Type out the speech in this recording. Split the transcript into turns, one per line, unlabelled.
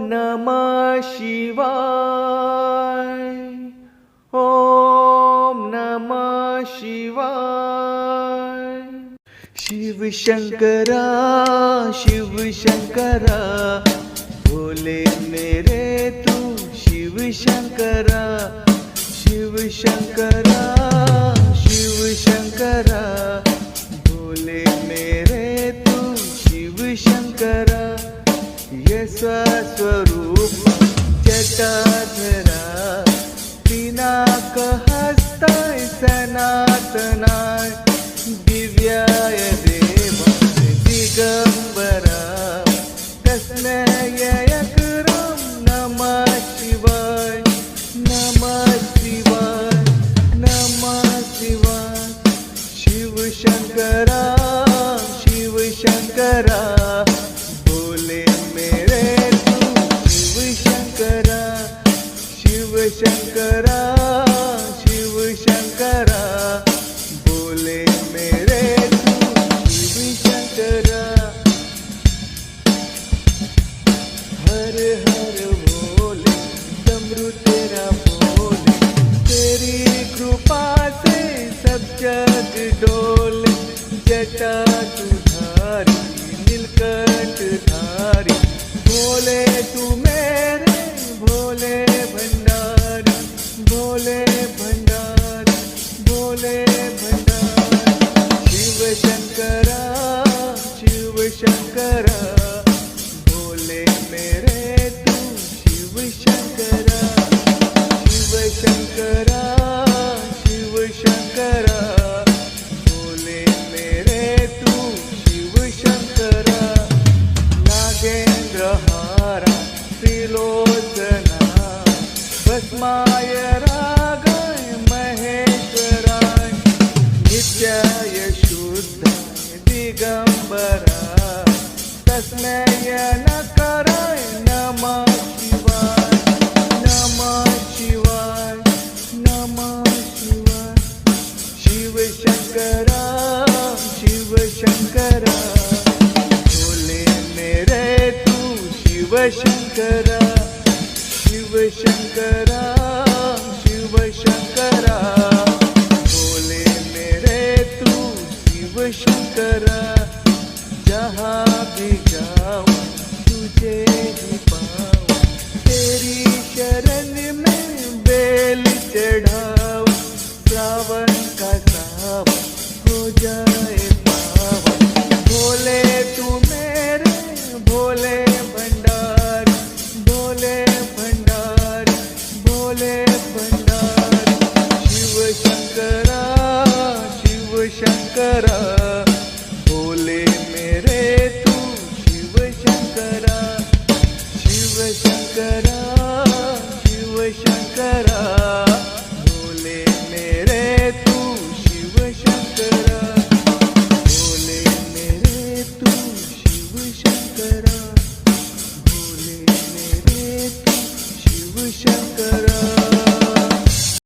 नमः शिवाय, ओम नमः शिवाय। शिव शंकरा शिव शंकरा, भोले मेरे तू शिव शंकरा। शिव शंकरा शिव शंकरा, भोले मेरे तू शिव शंकरा। ये स्वस्वरूप जटाधरा, पिनाक हस्ताय सनातनाय, दिव्याय देवाय दिगंबरा, तस्मै यकरं नमः शिवाय, नमः शिवाय, नमः शिवाय। शिव शंकरा शिव शंकरा, भोले मेरे तू शिव शंकरा। शिव शंकरा शिव शंकरा, भोले मेरे तू शिव शंकरा। हर हर भोले डमरू तेरा बोले, तेरी कृपा से सब जग डोले। जटा तुधारी नीलकंठ धारी, भोले तू मेरे भोले भंडारी, भोले भंडारी, भोले भंडारी। शिव शंकरा शिव शंकरा, भोले मेरे तू शिव शंकरा। शिव शंकरा शिव शंकरा, भोले मेरे तू शिव शंकरा। नागेंद्र हारा त्रिलोचना, भस्माय रागाय महेश्वराय, नित्याय शुद्धाय दिगंबरा, तस्मै नकाराय नमः शिवाय, नमः शिवाय, नमः शिवाय। शिव शंकरा शिव शंकरा, भोले मेरे तू शिव शंकरा। शिव शंकरा शिव शंकरा, भोले मेरे तू शिव शंकरा। जहाँ भी जाऊँ तुझे ही पाऊँ, तेरी शरण में बेल चढ़ाऊँ। सावन का सावन हो जाए पावन, भोले तू मेरे भोले भंडारी, भोले भंडारी, भोले भंडारी। शिव शंकरा शिव शंकरा, भोले मेरे तू शिव शंकरा। शिव शंकरा शिव शंकरा,